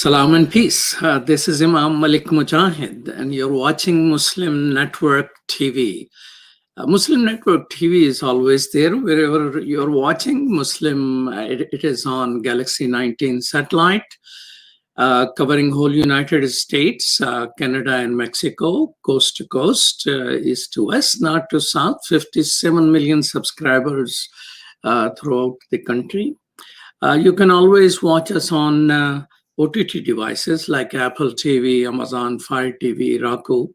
Salam and peace. This is Imam Malik Mujahid, and you're watching Muslim Network TV. Muslim Network TV is always there wherever you're watching Muslim. It is on Galaxy 19 satellite, covering whole United States, Canada and Mexico, coast to coast, east to west, north to south, 57 million subscribers throughout the country. You can always watch us on OTT devices like Apple TV, Amazon Fire TV, Roku,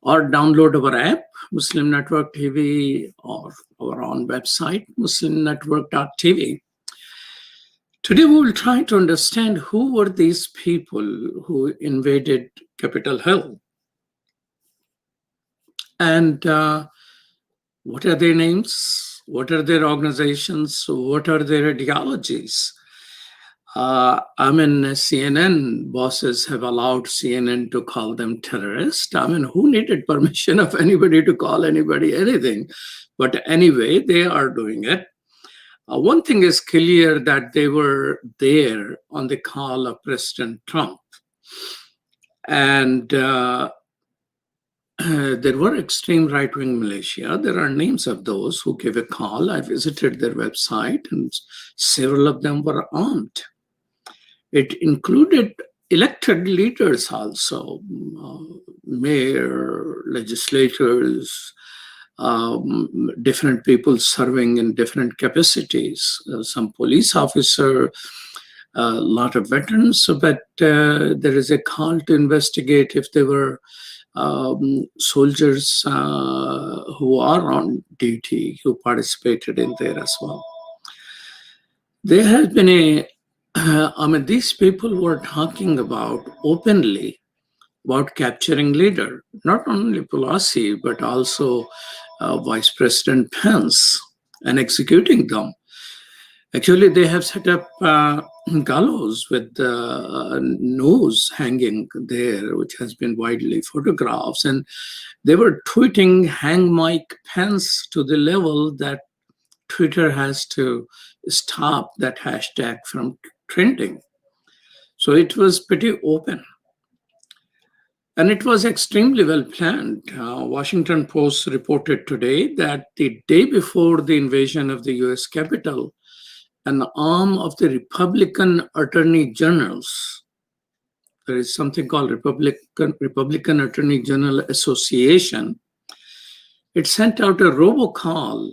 or download our app, Muslim Network TV, or our own website, muslimnetwork.tv. Today, we will try to understand who were these people who invaded Capitol Hill and what are their names, what are their organizations, what are their ideologies. CNN bosses have allowed CNN to call them terrorists. Who needed permission of anybody to call anybody anything? But anyway, they are doing it. One thing is clear, that they were there on the call of President Trump. And there were extreme right-wing militia. There are names of those who gave a call. I visited their website, and several of them were armed. It included elected leaders also, mayor, legislators, different people serving in different capacities, some police officer, a lot of veterans, but there is a call to investigate if there were soldiers who are on duty, who participated in there as well. There has been these people were talking about openly about capturing leader, not only Pelosi, but also Vice President Pence, and executing them. Actually, they have set up gallows with the nose hanging there, which has been widely photographed. And they were tweeting "Hang Mike Pence" to the level that Twitter has to stop that hashtag from trending. So it was pretty open. And it was extremely well planned. Washington Post reported today that the day before the invasion of the US Capitol, an arm of the Republican Attorney Generals, there is something called Republican Attorney General Association, it sent out a robocall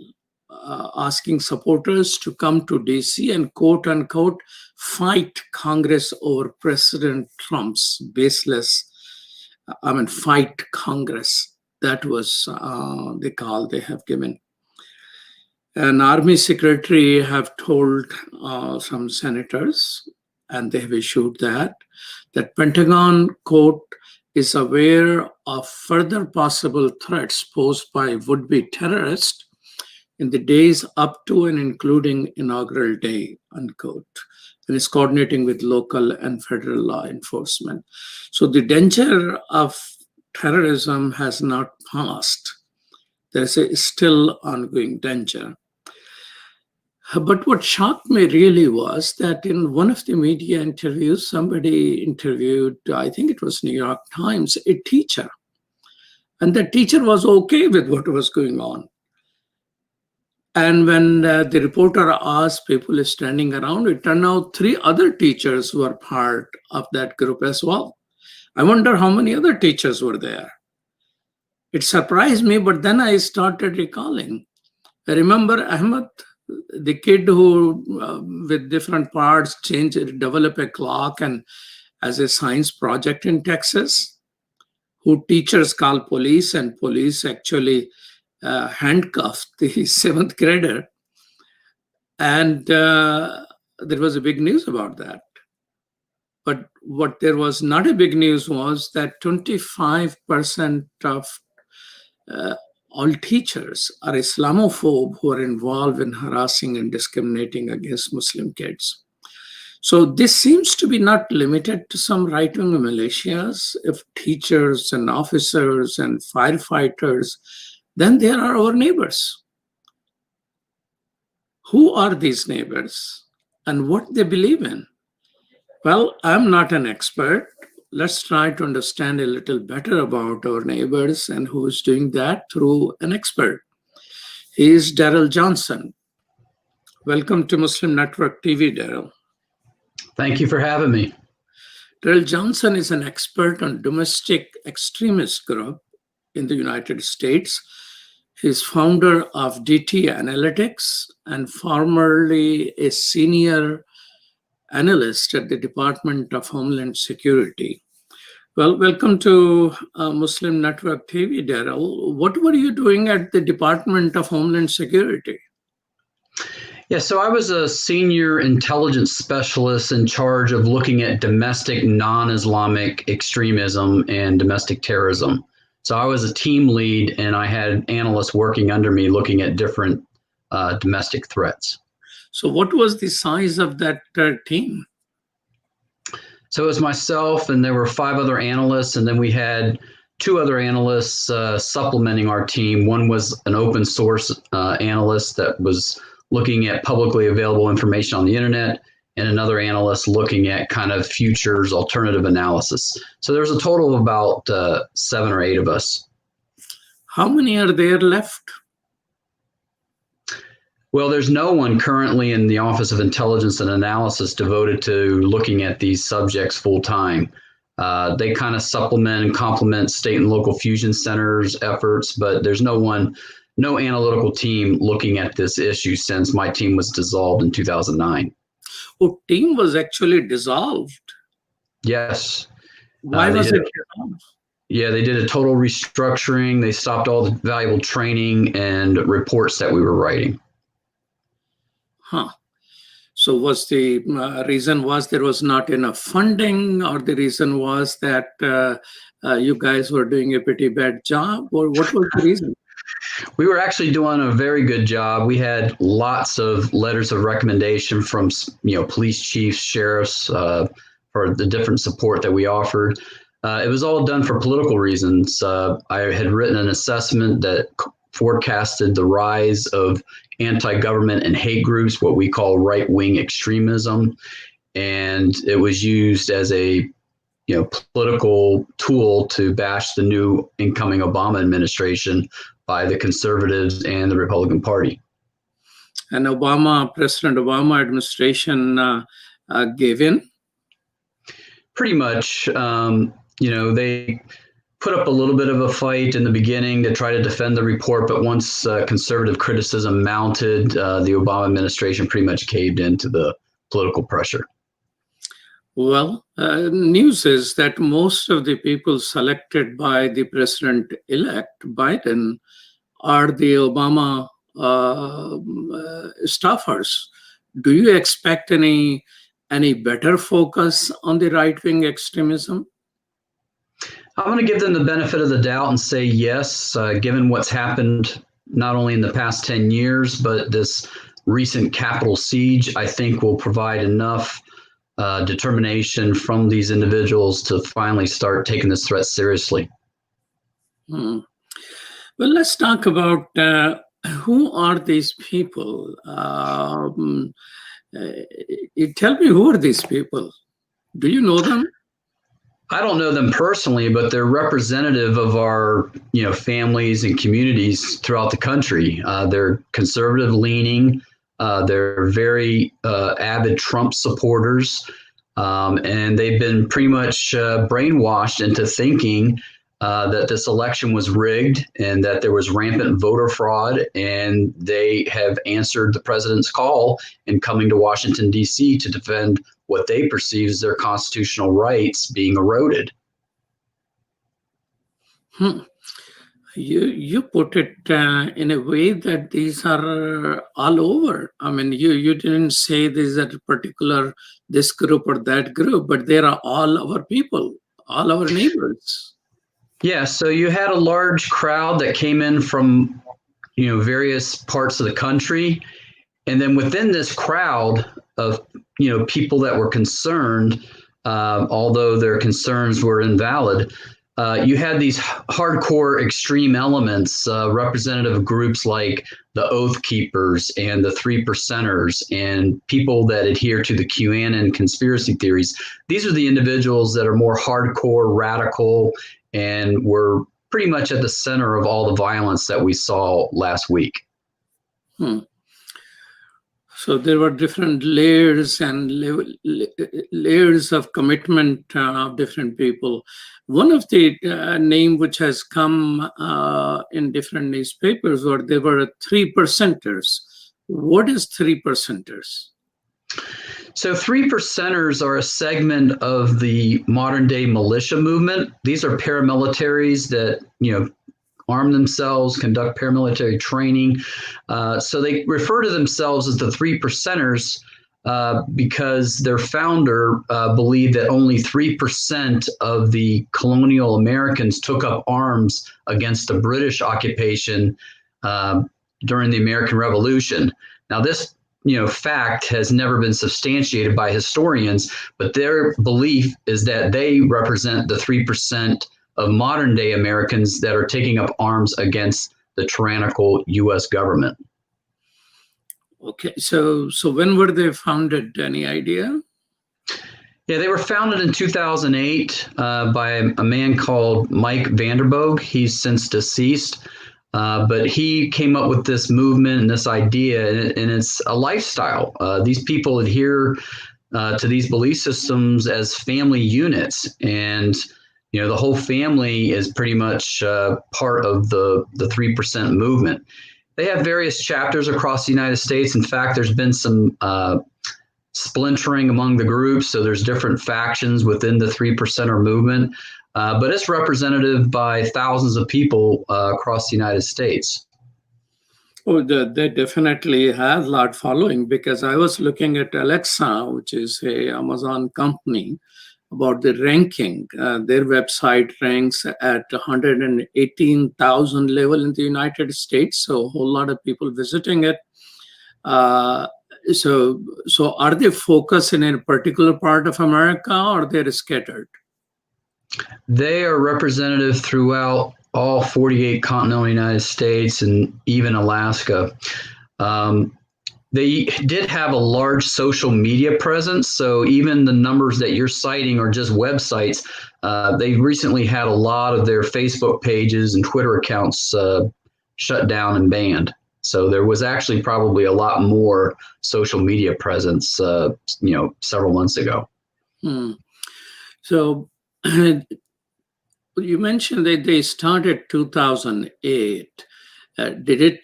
asking supporters to come to DC and quote unquote fight Congress over President Trump's baseless, fight Congress. That was the call they have given. An army secretary have told some senators, and they have issued that Pentagon, quote, is aware of further possible threats posed by would-be terrorists in the days up to and including inaugural day, unquote, and is coordinating with local and federal law enforcement. So the danger of terrorism has not passed. There's a still ongoing danger. But what shocked me really was that in one of the media interviews, somebody interviewed, I think it was New York Times, a teacher. And the teacher was okay with what was going on. And when the reporter asked people standing around, it turned out 3 other teachers were part of that group as well. I wonder how many other teachers were there. It surprised me, but then I started recalling. I remember Ahmed, the kid who, with different parts, develop a clock and as a science project in Texas, who teachers call police, and police actually handcuffed the 7th grader. And there was a big news about that. But what there was not a big news was that 25% of all teachers are Islamophobe who are involved in harassing and discriminating against Muslim kids. So this seems to be not limited to some right-wing militias. If teachers and officers and firefighters, then there are our neighbors. Who are these neighbors and what they believe in? Well, I'm not an expert. Let's try to understand a little better about our neighbors and who's doing that through an expert. He is Daryl Johnson. Welcome to Muslim Network TV, Daryl. Thank you for having me. Daryl Johnson is an expert on domestic extremist group in the United States. He's founder of DT Analytics and formerly a senior analyst at the Department of Homeland Security. Well, welcome to Muslim Network TV, Daryl. What were you doing at the Department of Homeland Security? Yeah, so I was a senior intelligence specialist in charge of looking at domestic non-Islamic extremism and domestic terrorism. So I was a team lead and I had analysts working under me looking at different domestic threats. So what was the size of that team? So it was myself and there were 5 other analysts, and then we had 2 other analysts supplementing our team. One was an open source analyst that was looking at publicly available information on the internet, and another analyst looking at kind of futures alternative analysis. So there was a total of about 7 or 8 of us. How many are there left? Well, there's no one currently in the Office of Intelligence and Analysis devoted to looking at these subjects full time. They kind of supplement and complement state and local fusion centers' efforts, but there's no analytical team looking at this issue since my team was dissolved in 2009. Oh, team was actually dissolved? Yes. Why was it dissolved? Yeah, they did a total restructuring. They stopped all the valuable training and reports that we were writing. Huh. So was the reason was there was not enough funding, or the reason was that you guys were doing a pretty bad job, or what was the reason? We were actually doing a very good job. We had lots of letters of recommendation from, police chiefs, sheriffs, for the different support that we offered. It was all done for political reasons. I had written an assessment that forecasted the rise of anti-government and hate groups, what we call right-wing extremism, and it was used as a political tool to bash the new incoming Obama administration by the conservatives and the Republican Party. And President Obama administration gave in? Pretty much. They put up a little bit of a fight in the beginning to try to defend the report, but once conservative criticism mounted, the Obama administration pretty much caved into the political pressure. Well, news is that most of the people selected by the president-elect Biden are the Obama staffers. Do you expect any better focus on the right-wing extremism? I'm going to give them the benefit of the doubt and say yes, given what's happened not only in the past 10 years, but this recent Capitol siege, I think will provide enough determination from these individuals to finally start taking this threat seriously. Well, let's talk about who are these people? Tell me, who are these people? Do you know them? I don't know them personally, but they're representative of our, families and communities throughout the country. They're conservative leaning. They're very avid Trump supporters, and they've been pretty much brainwashed into thinking that this election was rigged and that there was rampant voter fraud, and they have answered the president's call in coming to Washington, D.C. to defend what they perceive as their constitutional rights being eroded. You put it in a way that these are all over. I mean, you didn't say these are particular this group or that group, but they are all our people, all our neighbors. Yeah, so you had a large crowd that came in from, various parts of the country. And then within this crowd of, people that were concerned, although their concerns were invalid, you had these hardcore extreme elements, representative groups like the Oath Keepers and the Three Percenters and people that adhere to the QAnon conspiracy theories. These are the individuals that are more hardcore, radical, and were pretty much at the center of all the violence that we saw last week. So there were different layers and layers of commitment of different people. One of the name which has come in different newspapers, or there were 3%ers. What is 3%ers? So 3%ers are a segment of the modern day militia movement. These are paramilitaries that, arm themselves, conduct paramilitary training. So they refer to themselves as the 3%ers because their founder believed that only 3% of the colonial Americans took up arms against the British occupation during the American Revolution. Now, this fact has never been substantiated by historians, but their belief is that they represent the 3% of modern day Americans that are taking up arms against the tyrannical U.S. government. Okay, so when were they founded? Any idea? Yeah, they were founded in 2008 by a man called Mike Vanderboog. He's since deceased, but he came up with this movement and this idea, and it's a lifestyle. These people adhere to these belief systems as family units, and the whole family is pretty much part of the 3% movement. They have various chapters across the United States. In fact, there's been some splintering among the groups. So there's different factions within the 3%er movement, but it's representative by thousands of people across the United States. Oh, they definitely have a lot following, because I was looking at Alexa, which is a Amazon company, about the ranking. Their website ranks at 118,000 level in the United States, so a whole lot of people visiting it. So are they focused in a particular part of America, or they're scattered? They are representative throughout all 48 continental United States and even Alaska. They did have a large social media presence, so even the numbers that you're citing are just websites. They recently had a lot of their Facebook pages and Twitter accounts shut down and banned. So there was actually probably a lot more social media presence, several months ago. So you mentioned that they started 2008. Did it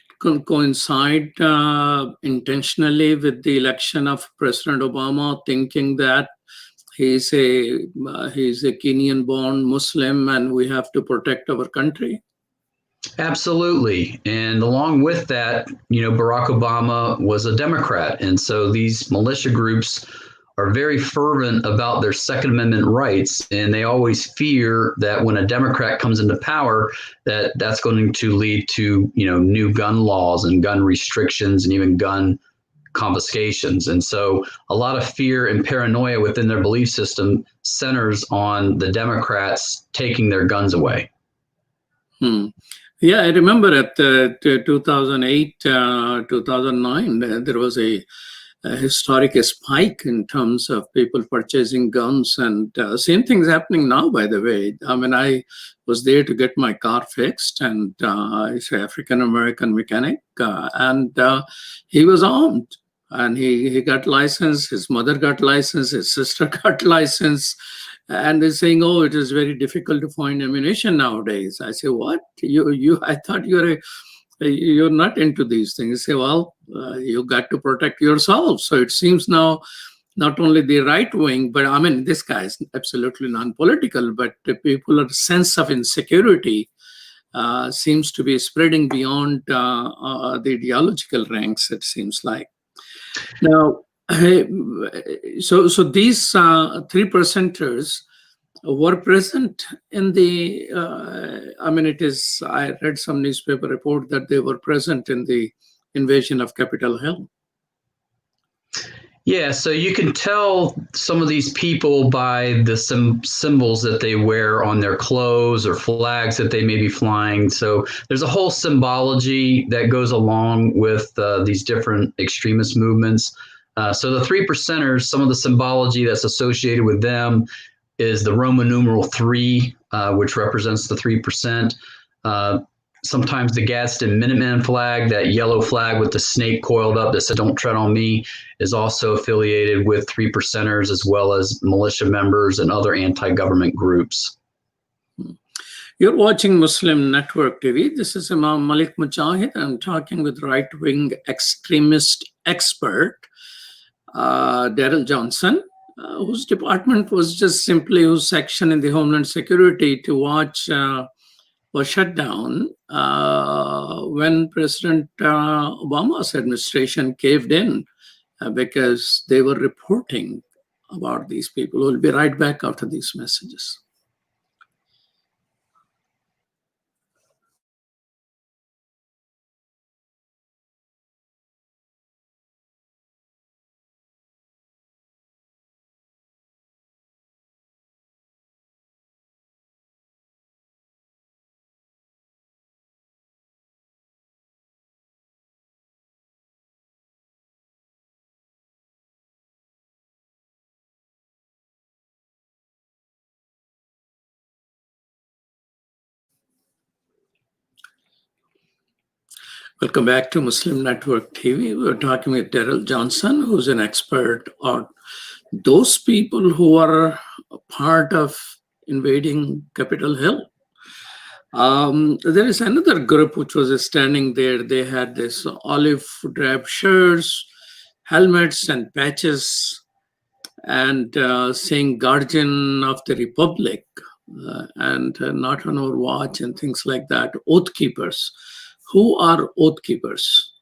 coincide intentionally with the election of President Obama, thinking that he's a Kenyan-born Muslim and we have to protect our country? Absolutely. And along with that, Barack Obama was a Democrat. And so these militia groups are very fervent about their Second Amendment rights, and they always fear that when a Democrat comes into power, that's going to lead to new gun laws and gun restrictions and even gun confiscations. And so a lot of fear and paranoia within their belief system centers on the Democrats taking their guns away. Yeah, I remember at 2008, 2009, there was a historic spike in terms of people purchasing guns, and same thing's happening now, by the way. I mean, I was there to get my car fixed, and he's an African-American mechanic, and he was armed, and he got license, his mother got license, his sister got license, and they're saying, oh, it is very difficult to find ammunition nowadays. I say, what? I thought you're not into these things. Say, well, you got to protect yourself. So it seems now not only the right wing, but I mean, this guy is absolutely non-political, but the people's sense of insecurity seems to be spreading beyond the ideological ranks, it seems like. Now, so these 3%ers were present in the, I read some newspaper report that they were present in the invasion of Capitol Hill. Yeah, so you can tell some of these people by the symbols that they wear on their clothes or flags that they may be flying. So there's a whole symbology that goes along with these different extremist movements. So the three percenters, some of the symbology that's associated with them is the Roman numeral 3, which represents the 3%. Sometimes the Gadsden Minuteman flag, that yellow flag with the snake coiled up that said "Don't tread on me," is also affiliated with three percenters, as well as militia members and other anti-government groups. You're watching Muslim Network TV. This is Imam Malik Mujahid. I'm talking with right-wing extremist expert Daryl Johnson, whose department was just simply, whose section in the Homeland Security to watch was shut down when President Obama's administration caved in because they were reporting about these people. We'll be right back after these messages. Welcome back to Muslim Network TV. We're talking with Daryl Johnson, who's an expert on those people who are part of invading Capitol Hill. There is another group which was standing there. They had this olive drab shirts, helmets and patches, and saying "Guardian of the Republic" and "Not on our watch" and things like that. Oath keepers. Who are Oath Keepers?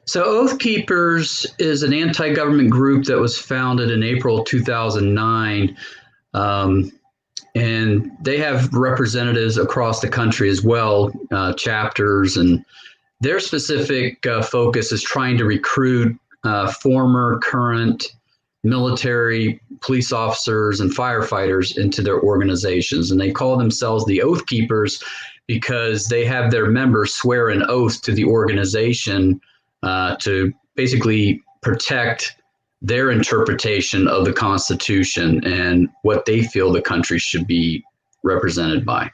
So Oath Keepers is an anti-government group that was founded in April 2009. And they have representatives across the country as well, chapters, and their specific focus is trying to recruit former, current military, police officers, and firefighters into their organizations. And they call themselves the Oath Keepers because they have their members swear an oath to the organization to basically protect their interpretation of the Constitution and what they feel the country should be represented by.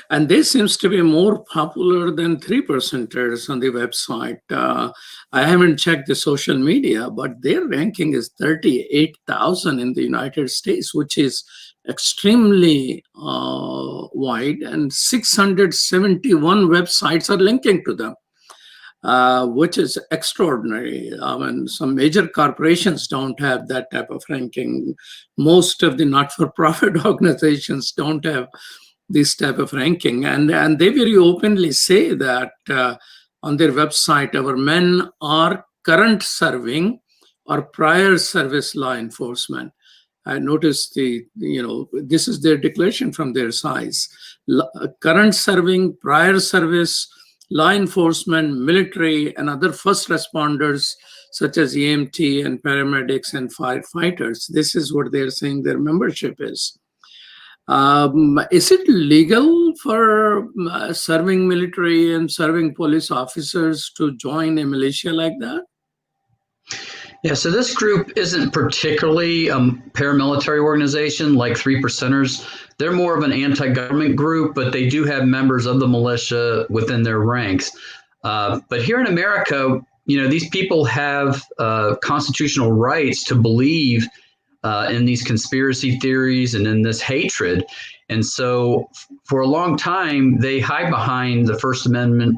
And this seems to be more popular than 3%ers on the website. I haven't checked the social media, but their ranking is 38,000 in the United States, which is extremely wide, and 671 websites are linking to them, which is extraordinary. I mean, some major corporations don't have that type of ranking. Most of the not-for-profit organizations don't have this type of ranking. And they very openly say that on their website, our men are current serving or prior service law enforcement. I noticed this is their declaration from their size. Current serving, prior service, law enforcement, military, and other first responders such as EMT and paramedics and firefighters. This is what they're saying their membership is. Is it legal for serving military and serving police officers to join a militia like that? Yeah, so this group isn't particularly a paramilitary organization like 3%ers. They're more of an anti-government group, but they do have members of the militia within their ranks. But here in America, these people have constitutional rights to believe in these conspiracy theories and in this hatred. And so for a long time, they hide behind the First Amendment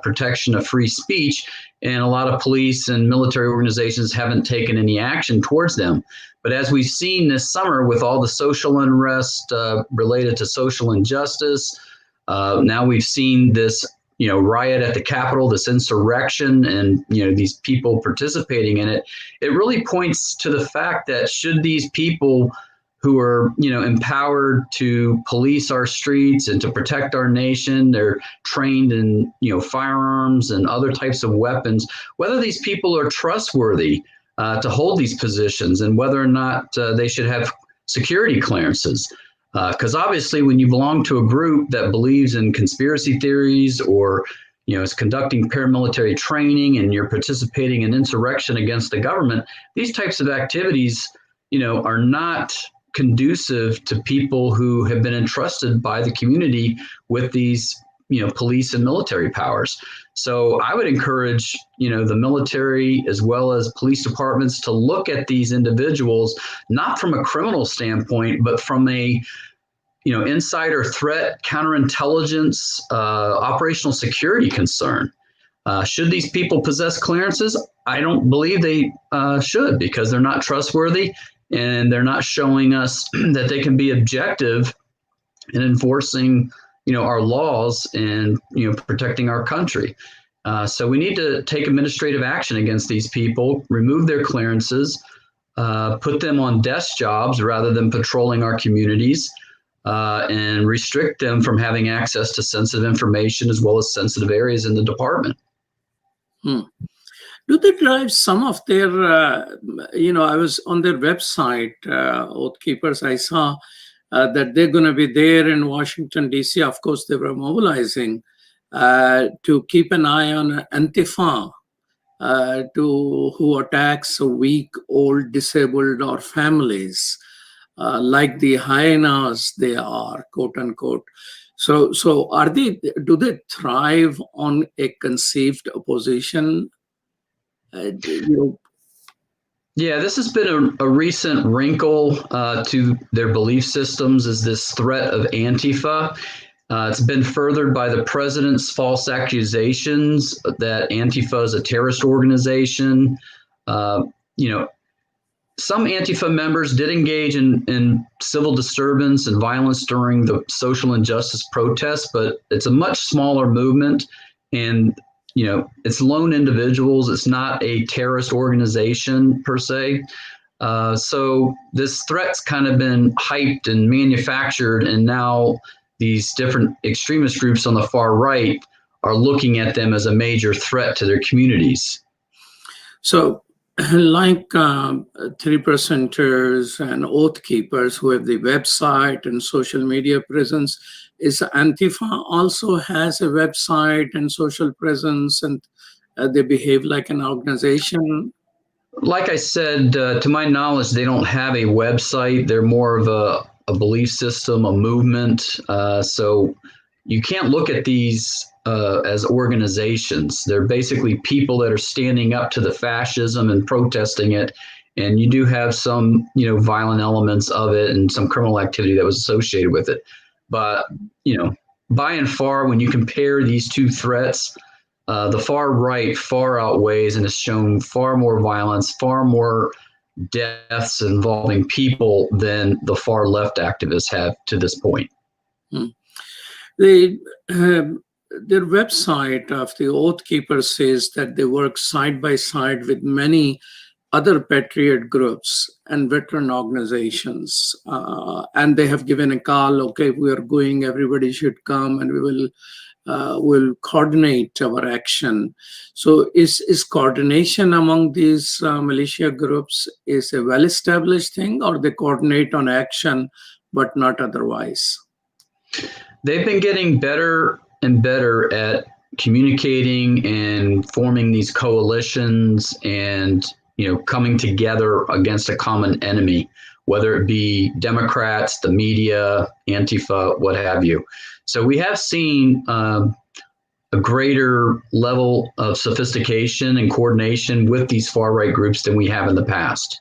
protection of free speech. And a lot of police and military organizations haven't taken any action towards them. But as we've seen this summer with all the social unrest related to social injustice, now we've seen this riot at the Capitol, this insurrection, and these people participating in it. It really points to the fact that should these people who are empowered to police our streets and to protect our nation, they're trained in firearms and other types of weapons, whether these people are trustworthy to hold these positions, and whether or not they should have security clearances. Because obviously, when you belong to a group that believes in conspiracy theories, or is conducting paramilitary training, and you're participating in insurrection against the government, these types of activities, are not conducive to people who have been entrusted by the community with these, police and military powers. So I would encourage, the military as well as police departments to look at these individuals, not from a criminal standpoint, but from a, insider threat, counterintelligence, operational security concern. Should these people possess clearances? I don't believe they should, because they're not trustworthy, and they're not showing us that they can be objective in enforcing, our laws and, protecting our country. So we need to take administrative action against these people, remove their clearances, put them on desk jobs rather than patrolling our communities, and restrict them from having access to sensitive information as well as sensitive areas in the department. Do they drive some of their, I was on their website, Oath Keepers, I saw that they're going to be there in Washington, D.C. Of course, they were mobilizing to keep an eye on Antifa, who attacks weak, old, disabled, or families, like the hyenas they are, quote unquote. So do they thrive on a conceived opposition? Yeah, this has been a recent wrinkle to their belief systems, is this threat of Antifa. It's been furthered by the president's false accusations that Antifa is a terrorist organization. Some Antifa members did engage in civil disturbance and violence during the social injustice protests, but it's a much smaller movement, and it's lone individuals. It's not a terrorist organization per se. So this threat's kind of been hyped and manufactured, and now these different extremist groups on the far right are looking at them as a major threat to their communities. So like 3%ers and Oath Keepers who have the website and social media presence, is Antifa also has a website and social presence, and they behave like an organization? Like I said, to my knowledge, they don't have a website. They're more of a belief system, a movement. So you can't look at these as organizations. They're basically people that are standing up to the fascism and protesting it. And you do have some, violent elements of it and some criminal activity that was associated with it. But, by and far, when you compare these two threats, the far right far outweighs and has shown far more violence, far more deaths involving people than the far left activists have to this point. Their website of the Oath Keepers says that they work side by side with many other patriot groups and veteran organizations, and they have given a call, okay, we are going, everybody should come, and we will coordinate our action. So is coordination among these militia groups is a well-established thing, or they coordinate on action but not otherwise? They've been getting better and better at communicating and forming these coalitions and coming together against a common enemy, whether it be Democrats, the media, Antifa, what have you. So we have seen a greater level of sophistication and coordination with these far-right groups than we have in the past.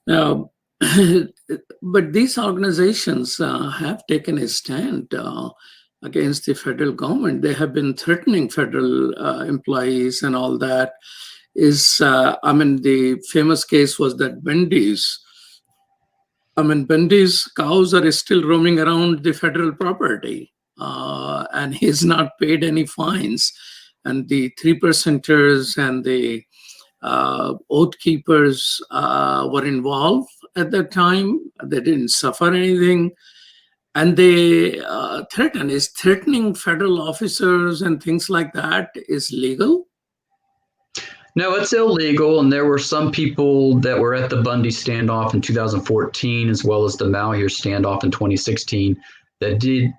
Now, but these organizations have taken a stand against the federal government. They have been threatening federal employees and all that. The famous case was that Bendy's cows are still roaming around the federal property, and he's not paid any fines. And the 3%ers and the Oath Keepers were involved at that time. They didn't suffer anything. And they threatening federal officers and things like that is legal? No, it's illegal, and there were some people that were at the Bundy standoff in 2014, as well as the Malheur standoff in 2016, that did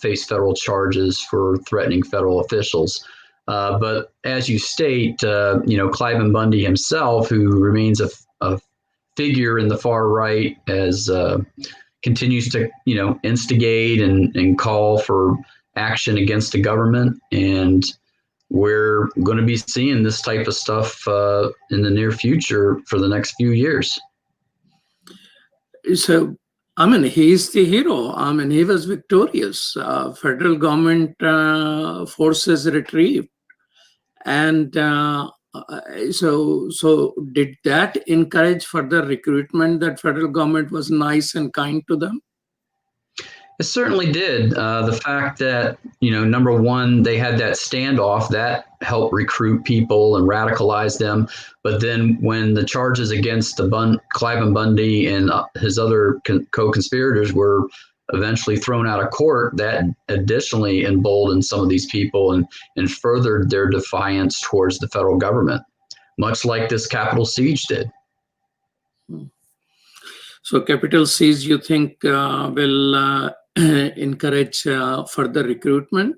face federal charges for threatening federal officials. But as you state, Cliven Bundy himself, who remains a figure in the far right, as continues to instigate and call for action against the government, and we're going to be seeing this type of stuff in the near future for the next few years. So, I mean, he's the hero. I mean, he was victorious. Federal government forces retrieved. And so did that encourage further recruitment, that federal government was nice and kind to them? It certainly did. The fact that, number one, they had that standoff, that helped recruit people and radicalize them. But then when the charges against Cliven Bundy and his other co-conspirators were eventually thrown out of court, that additionally emboldened some of these people and furthered their defiance towards the federal government, much like this Capitol siege did. So Capitol siege, you think, will encourage further recruitment?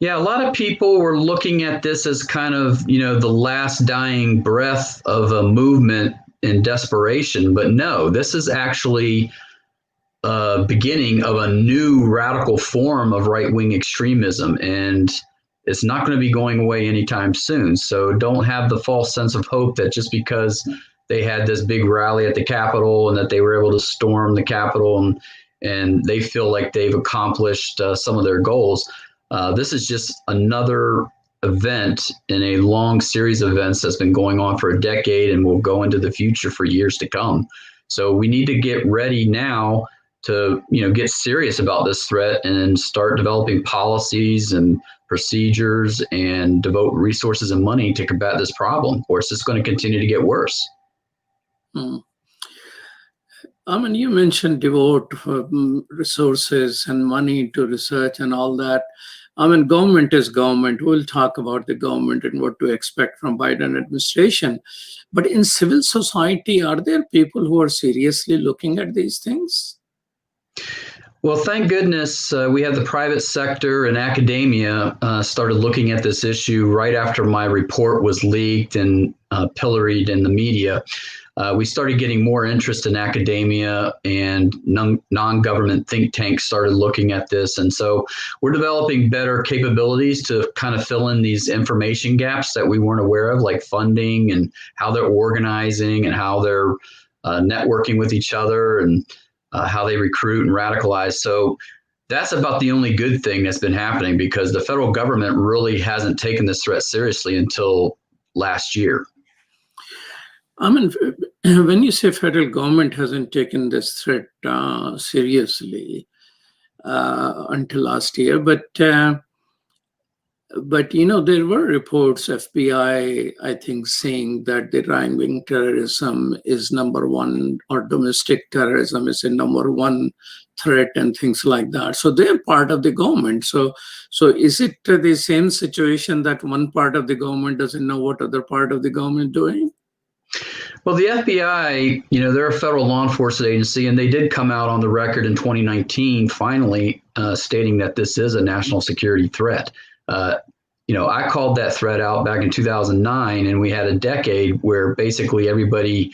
Yeah, a lot of people were looking at this as kind of, the last dying breath of a movement in desperation. But no, this is actually a beginning of a new radical form of right-wing extremism. And it's not going to be going away anytime soon. So don't have the false sense of hope that just because they had this big rally at the Capitol and that they were able to storm the Capitol and they feel like they've accomplished some of their goals. This is just another event in a long series of events that's been going on for a decade and will go into the future for years to come. So we need to get ready now to, get serious about this threat and start developing policies and procedures and devote resources and money to combat this problem, or it's just going to continue to get worse. I mean, you mentioned devote resources and money to research and all that. I mean, government is government. We'll talk about the government and what to expect from Biden administration. But in civil society, are there people who are seriously looking at these things? Well, thank goodness we have the private sector and academia started looking at this issue right after my report was leaked and pilloried in the media. We started getting more interest in academia, and non-government think tanks started looking at this. And so we're developing better capabilities to kind of fill in these information gaps that we weren't aware of, like funding and how they're organizing and how they're networking with each other and how they recruit and radicalize. So that's about the only good thing that's been happening, because the federal government really hasn't taken this threat seriously until last year. I mean, when you say federal government hasn't taken this threat seriously until last year, but there were reports, FBI, I think, saying that the right-wing terrorism is number one, or domestic terrorism is a number one threat and things like that. So they're part of the government. So is it the same situation that one part of the government doesn't know what other part of the government doing? Well, the FBI, they're a federal law enforcement agency, and they did come out on the record in 2019, finally stating that this is a national security threat. I called that threat out back in 2009, and we had a decade where basically everybody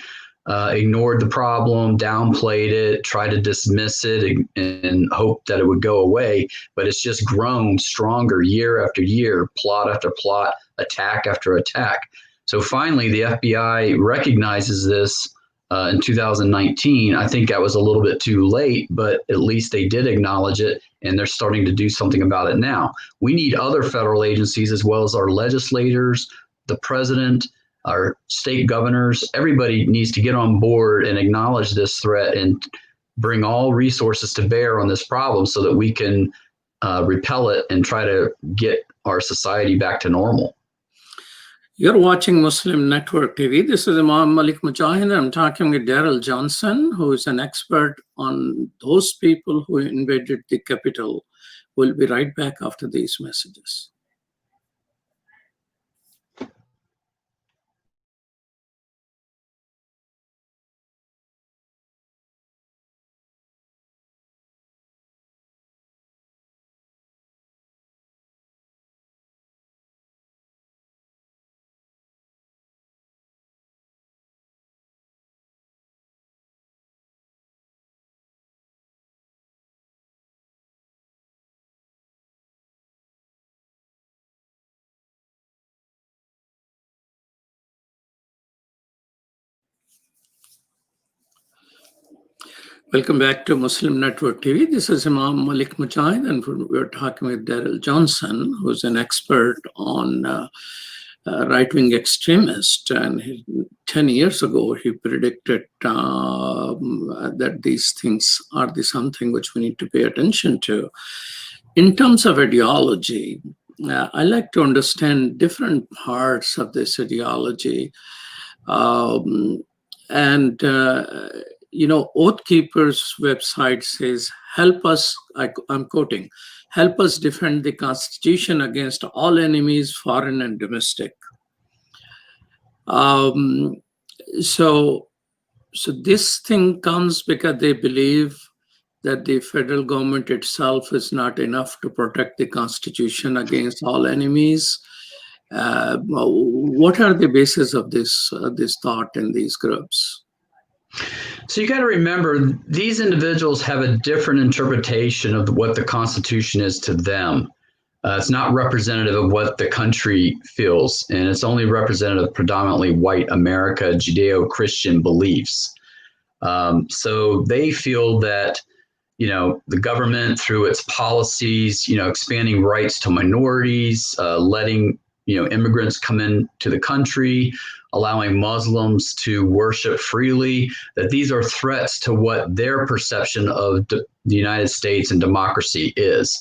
ignored the problem, downplayed it, tried to dismiss it, and hoped that it would go away. But it's just grown stronger year after year, plot after plot, attack after attack. So finally, the FBI recognizes this in 2019. I think that was a little bit too late, but at least they did acknowledge it, and they're starting to do something about it now. We need other federal agencies, as well as our legislators, the president, our state governors. Everybody needs to get on board and acknowledge this threat and bring all resources to bear on this problem so that we can repel it and try to get our society back to normal. You're watching Muslim Network TV. This is Imam Malik Mujahid. I'm talking with Daryl Johnson, who is an expert on those people who invaded the Capitol. We'll be right back after these messages. Welcome back to Muslim Network TV. This is Imam Malik Mujahid, and we're talking with Daryl Johnson, who's an expert on right-wing extremist. And 10 years ago, he predicted that these things are something which we need to pay attention to. In terms of ideology, I like to understand different parts of this ideology. Oath Keeper's website says, help us, I'm quoting, help us defend the Constitution against all enemies, foreign and domestic. So this thing comes because they believe that the federal government itself is not enough to protect the Constitution against all enemies. What are the basis of this thought in these groups? So you got to remember, these individuals have a different interpretation of what the Constitution is to them. It's not representative of what the country feels, and it's only representative of predominantly white America, Judeo-Christian beliefs. So they feel that, the government, through its policies, expanding rights to minorities, letting, immigrants come into the country, allowing Muslims to worship freely, that these are threats to what their perception of the United States and democracy is.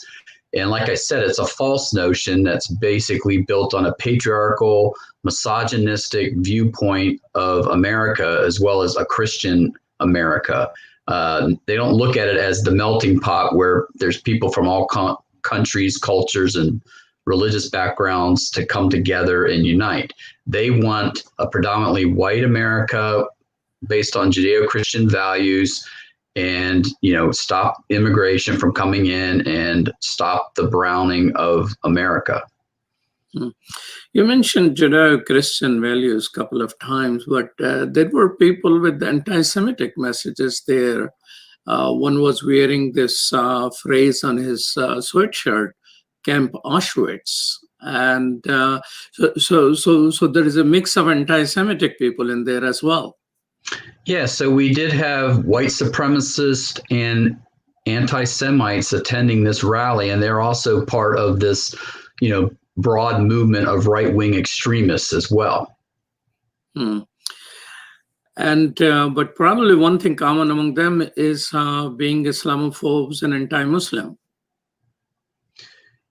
And like I said, it's a false notion that's basically built on a patriarchal, misogynistic viewpoint of America, as well as a Christian America. They don't look at it as the melting pot where there's people from all countries, cultures, and religious backgrounds to come together and unite. They want a predominantly white America based on Judeo-Christian values, and stop immigration from coming in and stop the browning of America. You mentioned Judeo-Christian values a couple of times, but there were people with anti-Semitic messages there. One was wearing this phrase on his sweatshirt, Camp Auschwitz. And so there is a mix of anti-Semitic people in there as well. Yeah, so we did have white supremacists and anti-Semites attending this rally, and they're also part of this, broad movement of right-wing extremists as well. And but probably one thing common among them is being Islamophobes and anti-Muslim.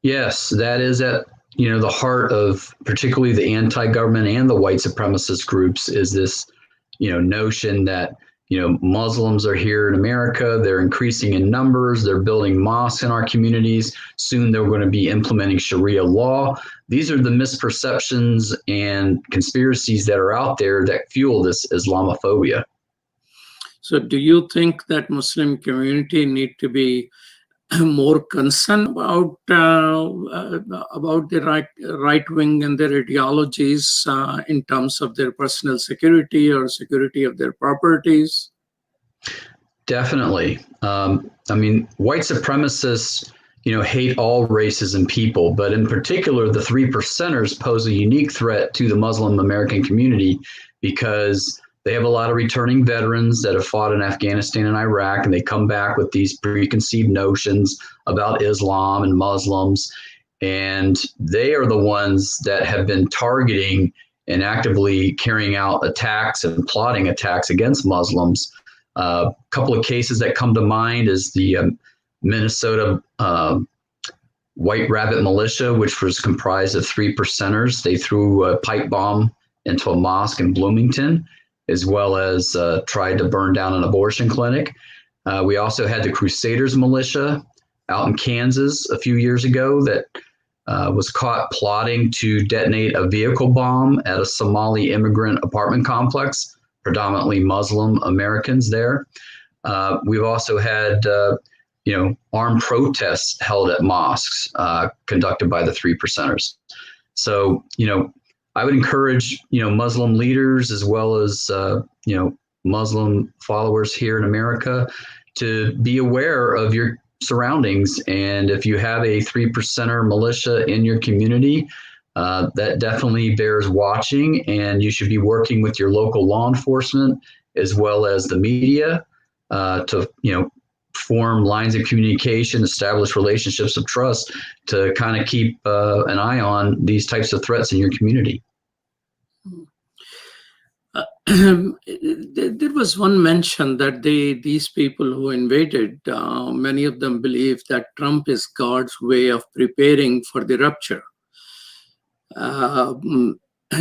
Yes, that is at the heart of particularly the anti-government and the white supremacist groups, is this notion that Muslims are here in America, they're increasing in numbers, they're building mosques in our communities, soon they're going to be implementing Sharia law. These are the misperceptions and conspiracies that are out there that fuel this Islamophobia. So do you think that Muslim community need to be more concerned about the right wing and their ideologies in terms of their personal security or security of their properties? Definitely. White supremacists, hate all races and people, but in particular, the 3%ers pose a unique threat to the Muslim American community because they have a lot of returning veterans that have fought in Afghanistan and Iraq, and they come back with these preconceived notions about Islam and Muslims. And they are the ones that have been targeting and actively carrying out attacks and plotting attacks against Muslims. A couple of cases that come to mind is the Minnesota White Rabbit Militia, which was comprised of 3%ers. They threw a pipe bomb into a mosque in Bloomington, as well as tried to burn down an abortion clinic. We also had the Crusaders Militia out in Kansas a few years ago that was caught plotting to detonate a vehicle bomb at a Somali immigrant apartment complex, predominantly Muslim Americans there. We've also had armed protests held at mosques conducted by the 3%ers. So, I would encourage, Muslim leaders as well as, Muslim followers here in America to be aware of your surroundings. And if you have a 3%er militia in your community, that definitely bears watching, and you should be working with your local law enforcement as well as the media to form lines of communication, establish relationships of trust to kind of keep an eye on these types of threats in your community. There was one mention that these people who invaded, many of them believe that Trump is God's way of preparing for the rupture.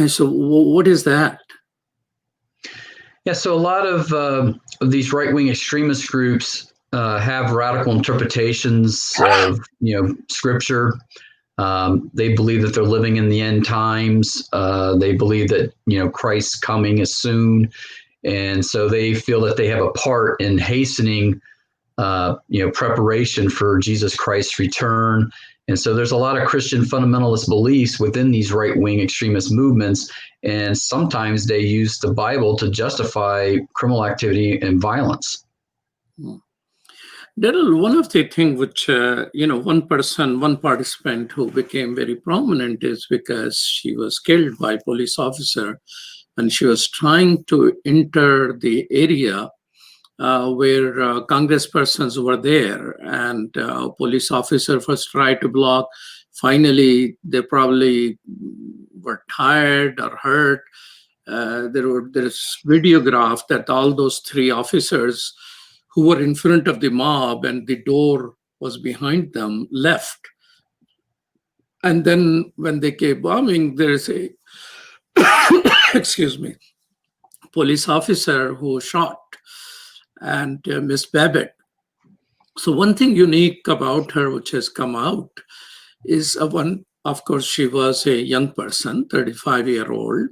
So what is that? Yeah, so a lot of these right-wing extremist groups have radical interpretations of scripture. They believe that they're living in the end times. They believe that Christ's coming is soon, and so they feel that they have a part in hastening preparation for Jesus Christ's return. And so there's a lot of Christian fundamentalist beliefs within these right-wing extremist movements, and sometimes they use the Bible to justify criminal activity and violence. Daryl, one of the things which, one participant who became very prominent is because she was killed by a police officer and she was trying to enter the area where congresspersons were there, and police officer first tried to block. Finally, they probably were tired or hurt. There's videograph that all those three officers who were in front of the mob and the door was behind them left. And then when they came bombing, there is a excuse me, police officer who shot, and Miss Babbitt. So one thing unique about her which has come out is of course, she was a young person, 35-year-old,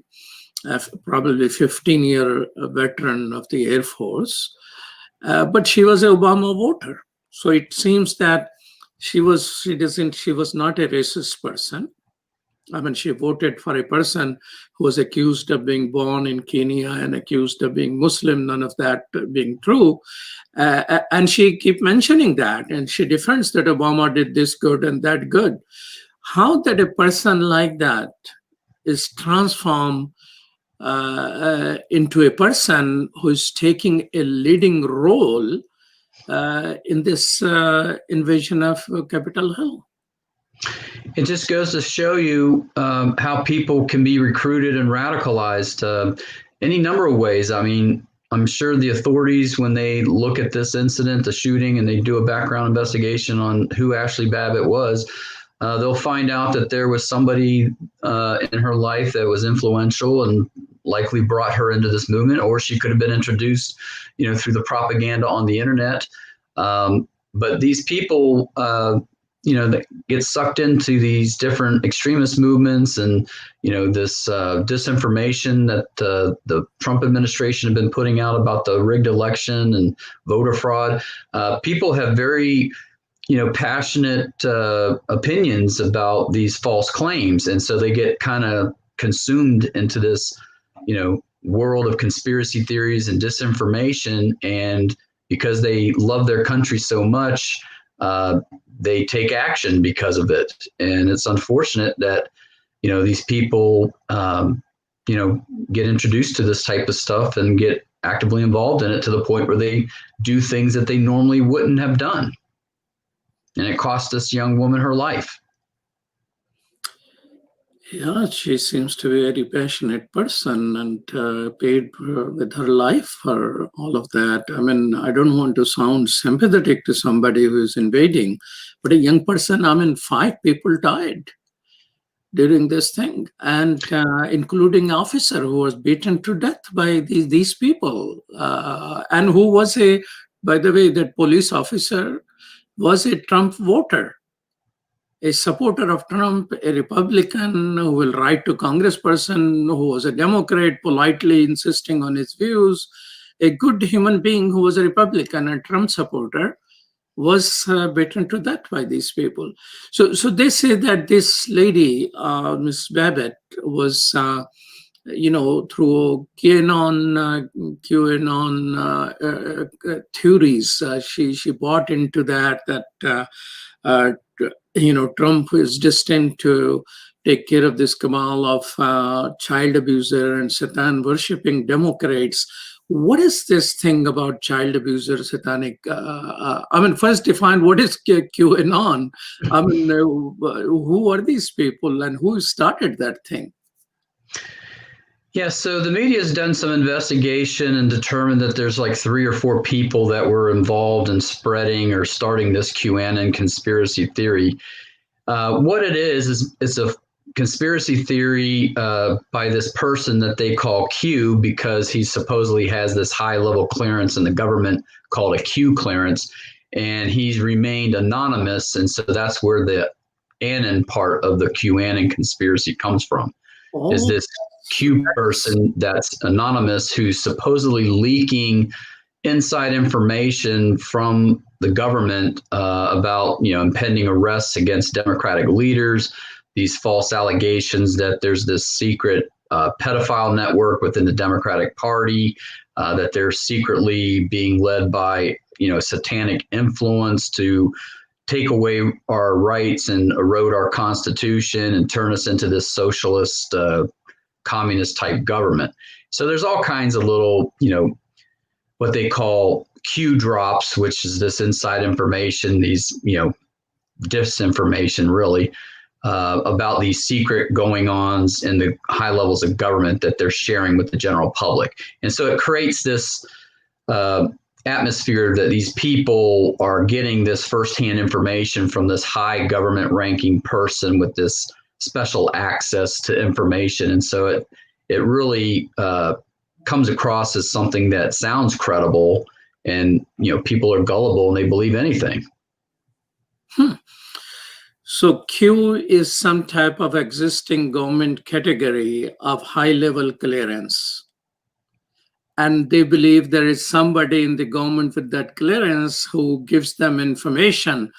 probably 15-year veteran of the Air Force, but she was an Obama voter. So it seems that she was not a racist person. I mean, she voted for a person who was accused of being born in Kenya and accused of being Muslim, none of that being true. And she keep mentioning that, and she defends that Obama did this good and that good. How that a person like that is transformed into a person who is taking a leading role in this invasion of Capitol Hill? It just goes to show you how people can be recruited and radicalized any number of ways. I mean, I'm sure the authorities, when they look at this incident, the shooting, and they do a background investigation on who Ashley Babbitt was, they'll find out that there was somebody in her life that was influential and likely brought her into this movement, or she could have been introduced, through the propaganda on the internet. But these people, that get sucked into these different extremist movements and, this disinformation that the Trump administration have been putting out about the rigged election and voter fraud. People have very, passionate opinions about these false claims. And so they get kind of consumed into this, world of conspiracy theories and disinformation. And because they love their country so much, they take action because of it. And it's unfortunate that, these people, get introduced to this type of stuff and get actively involved in it to the point where they do things that they normally wouldn't have done. And it cost this young woman her life. Yeah, she seems to be a very passionate person and paid with her life for all of that. I mean, I don't want to sound sympathetic to somebody who is invading, but a young person, 5 people died during this thing, and including an officer who was beaten to death by these people, and who was by the way, that police officer was a Trump voter, a supporter of Trump, a Republican who will write to Congressperson who was a Democrat, politely insisting on his views, a good human being who was a Republican and Trump supporter, was beaten to death by these people. So they say that this lady, Miss Babbitt, was, through QAnon theories, she bought into that Trump is destined to take care of this cabal of child abuser and Satan worshipping Democrats What is this thing about child abuser, satanic? I mean, first define what is QAnon. I mean, who are these people and who started that thing? Yeah, so the media has done some investigation and determined that there's like 3 or 4 people that were involved in spreading or starting this QAnon conspiracy theory. What it is it's a conspiracy theory by this person that they call Q because he supposedly has this high level clearance in the government called a Q clearance, and he's remained anonymous. And so that's where the Anon part of the QAnon conspiracy comes from, is this Q person that's anonymous who's supposedly leaking inside information from the government about impending arrests against Democratic leaders, these false allegations that there's this secret pedophile network within the Democratic Party, that they're secretly being led by satanic influence to take away our rights and erode our Constitution and turn us into this socialist communist type government. So there's all kinds of little, what they call Q drops, which is this inside information, these, disinformation really, about these secret going-ons in the high levels of government that they're sharing with the general public. And so it creates this atmosphere that these people are getting this firsthand information from this high government ranking person with this special access to information. And so it really comes across as something that sounds credible, and people are gullible and they believe anything. So Q is some type of existing government category of high level clearance. And they believe there is somebody in the government with that clearance who gives them information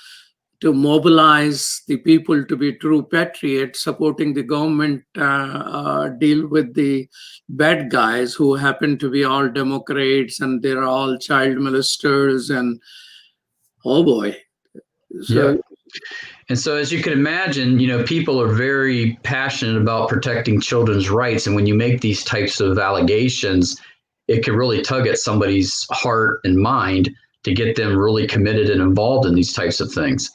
to mobilize the people to be true patriots, supporting the government, deal with the bad guys who happen to be all Democrats and they're all child molesters and oh boy. So, yeah. And so as you can imagine, people are very passionate about protecting children's rights. And when you make these types of allegations, it can really tug at somebody's heart and mind to get them really committed and involved in these types of things.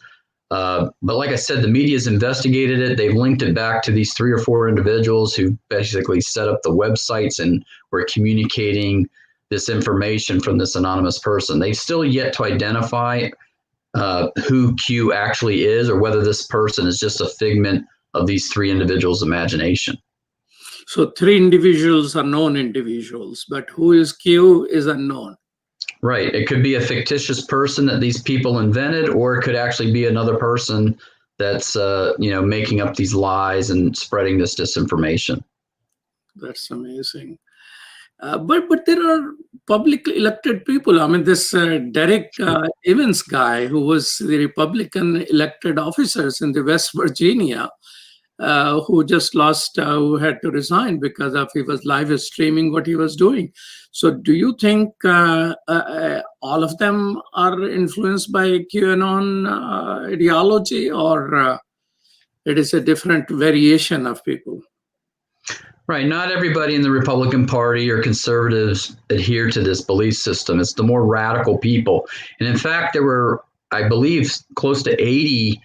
But like I said, the media's investigated it. They've linked it back to these 3 or 4 individuals who basically set up the websites and were communicating this information from this anonymous person. They've still yet to identify who Q actually is, or whether this person is just a figment of these 3 individuals' imagination. So 3 individuals are known individuals, but who is Q is unknown. Right. It could be a fictitious person that these people invented, or it could actually be another person that's, making up these lies and spreading this disinformation. That's amazing. But there are publicly elected people. I mean, this Derek Evans guy, who was the Republican elected officers in the West Virginia, who just lost, who had to resign because of he was live streaming what he was doing. So do you think all of them are influenced by QAnon ideology, or it is a different variation of people? Right. Not everybody in the Republican Party or conservatives adhere to this belief system. It's the more radical people. And in fact, there were, I believe, close to 80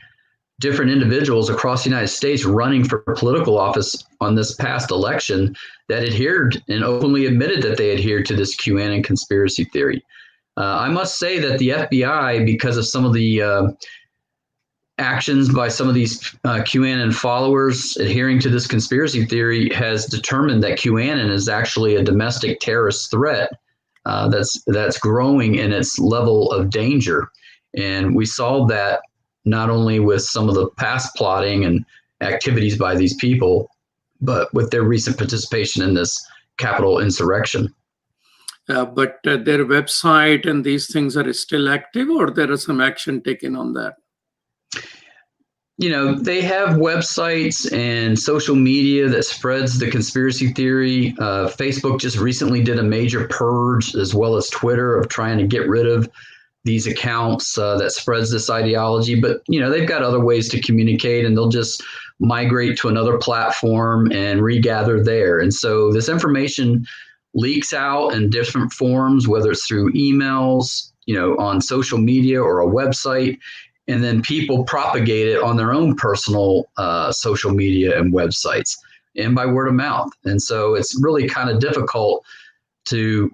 different individuals across the United States running for political office on this past election that adhered and openly admitted that they adhered to this QAnon conspiracy theory. I must say that the FBI, because of some of the actions by some of these QAnon followers adhering to this conspiracy theory, has determined that QAnon is actually a domestic terrorist threat that's growing in its level of danger. And we saw that not only with some of the past plotting and activities by these people, but with their recent participation in this Capitol insurrection. But their website and these things are still active, or there is some action taken on that? They have websites and social media that spreads the conspiracy theory. Facebook just recently did a major purge, as well as Twitter, of trying to get rid of these accounts that spreads this ideology. But, they've got other ways to communicate, and they'll just migrate to another platform and regather there. And so this information leaks out in different forms, whether it's through emails, on social media or a website, and then people propagate it on their own personal social media and websites and by word of mouth. And so it's really kind of difficult to,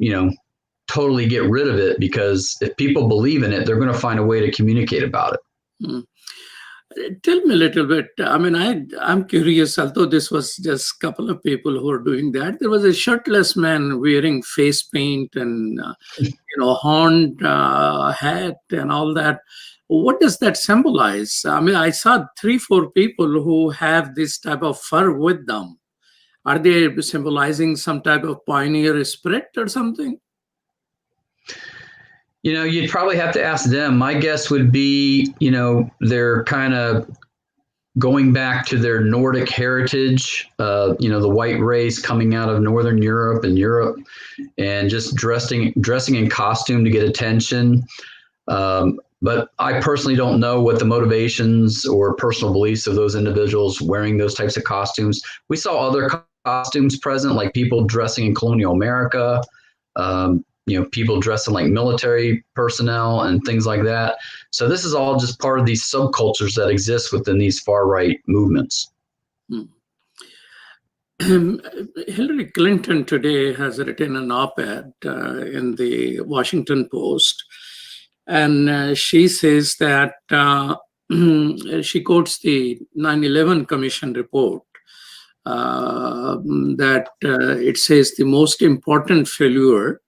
totally get rid of it, because if people believe in it, they're going to find a way to communicate about it. Mm. Tell me a little bit. I mean, I'm curious, although this was just a couple of people who are doing that. There was a shirtless man wearing face paint and, horned hat and all that. What does that symbolize? I mean, I saw 3-4 people who have this type of fur with them. Are they symbolizing some type of pioneer spirit or something? You'd probably have to ask them. My guess would be, they're kind of going back to their Nordic heritage, the white race coming out of Northern Europe and just dressing in costume to get attention. But I personally don't know what the motivations or personal beliefs of those individuals wearing those types of costumes. We saw other costumes present, like people dressing in colonial America, people dressing like military personnel and things like that. So this is all just part of these subcultures that exist within these far-right movements. Hillary Clinton today has written an op-ed in the Washington Post, and she says that she quotes the 9/11 Commission report, that it says the most important failure,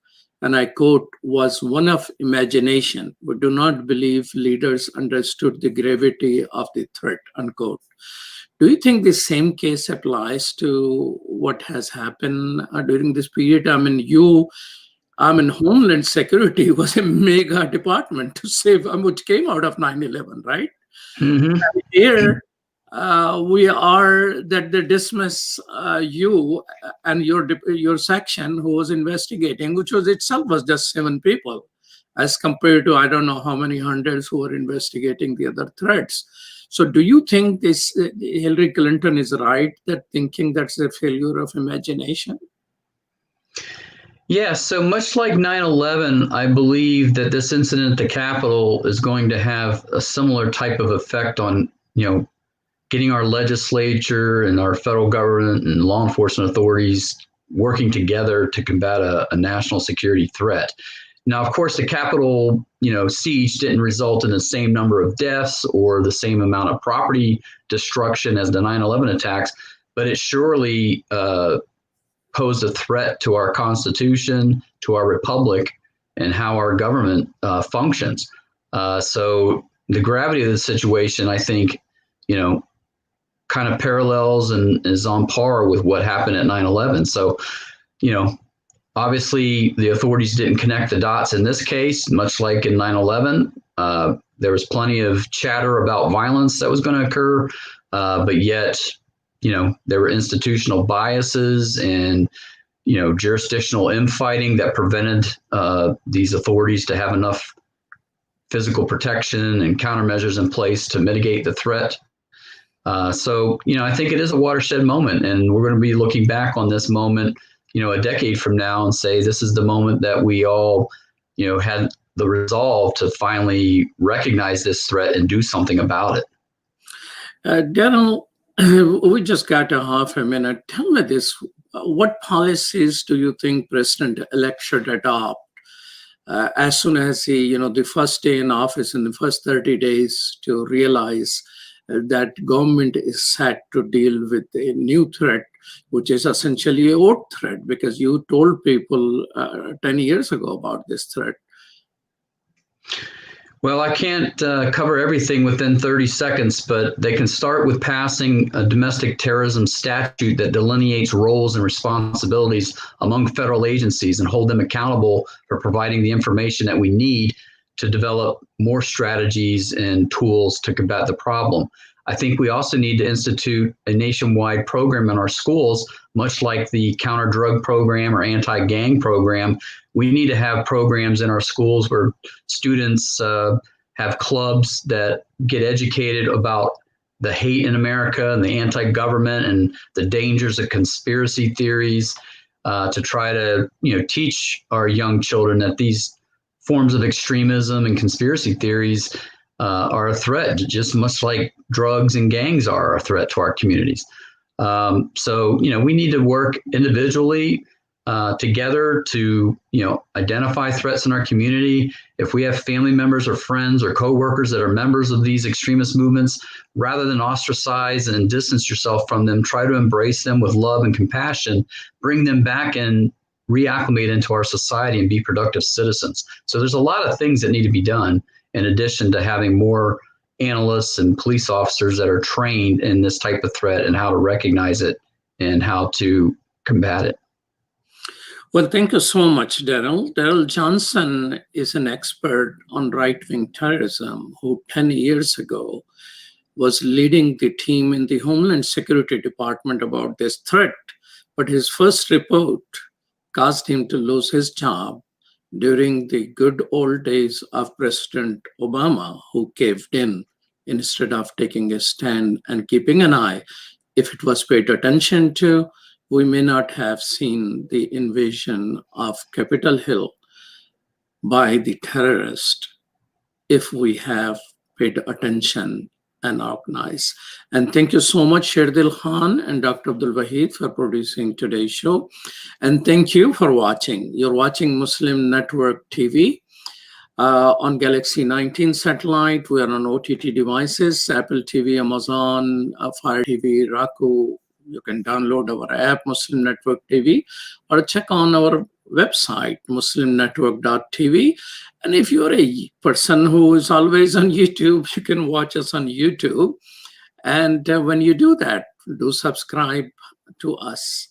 and I quote, was one of imagination. We do not believe leaders understood the gravity of the threat, unquote. Do you think the same case applies to what has happened during this period? Homeland Security was a mega department to save, which came out of 9/11, right? Mm-hmm. And here, we are that they dismiss you and your section who was investigating, which was itself was just 7 people, as compared to I don't know how many hundreds who were investigating the other threats. So, do you think this Hillary Clinton is right that thinking that's a failure of imagination? Yeah, so much like 9/11, I believe that this incident at the Capitol is going to have a similar type of effect on, getting our legislature and our federal government and law enforcement authorities working together to combat a national security threat. Now, of course, the Capitol, siege didn't result in the same number of deaths or the same amount of property destruction as the 9/11 attacks, but it surely posed a threat to our Constitution, to our republic, and how our government functions. So the gravity of the situation, I think, kind of parallels and is on par with what happened at 9/11. So, obviously the authorities didn't connect the dots in this case, much like in 9/11. There was plenty of chatter about violence that was going to occur, but yet, there were institutional biases and, jurisdictional infighting that prevented these authorities to have enough physical protection and countermeasures in place to mitigate the threat. So, I think it is a watershed moment, and we're going to be looking back on this moment, a decade from now and say, this is the moment that we all, had the resolve to finally recognize this threat and do something about it. Daryl, we just got a half a minute. Tell me this, what policies do you think President-elect should adopt as soon as he, the first day in office, in the first 30 days, to realize that government is set to deal with a new threat, which is essentially a old threat, because you told people 10 years ago about this threat? Well, I can't cover everything within 30 seconds, but they can start with passing a domestic terrorism statute that delineates roles and responsibilities among federal agencies and hold them accountable for providing the information that we need to develop more strategies and tools to combat the problem. I think we also need to institute a nationwide program in our schools, much like the counter-drug program or anti-gang program. We need to have programs in our schools where students have clubs that get educated about the hate in America and the anti-government and the dangers of conspiracy theories. to try to teach our young children that these forms of extremism and conspiracy theories are a threat, just much like drugs and gangs are a threat to our communities. So we need to work individually together to identify threats in our community. If we have family members or friends or coworkers that are members of these extremist movements, rather than ostracize and distance yourself from them, try to embrace them with love and compassion, bring them back and reacclimate into our society and be productive citizens. So there's a lot of things that need to be done in addition to having more analysts and police officers that are trained in this type of threat and how to recognize it and how to combat it. Well, thank you so much, Daryl. Daryl Johnson is an expert on right-wing terrorism who 10 years ago was leading the team in the Homeland Security Department about this threat. But his first report caused him to lose his job during the good old days of President Obama, who caved in instead of taking a stand and keeping an eye. If it was paid attention to, we may not have seen the invasion of Capitol Hill by the terrorist if we have paid attention and organized. And thank you so much, Sherdil Khan and Dr. Abdul Wahid, for producing today's show. And thank you for watching. You're watching Muslim Network TV on Galaxy 19 satellite. We are on OTT devices, Apple TV, Amazon, Fire TV, Roku. You can download our app, Muslim Network TV, or check on our website, muslimnetwork.tv. And if you're a person who is always on YouTube, you can watch us on YouTube. And when you do that, do subscribe to us.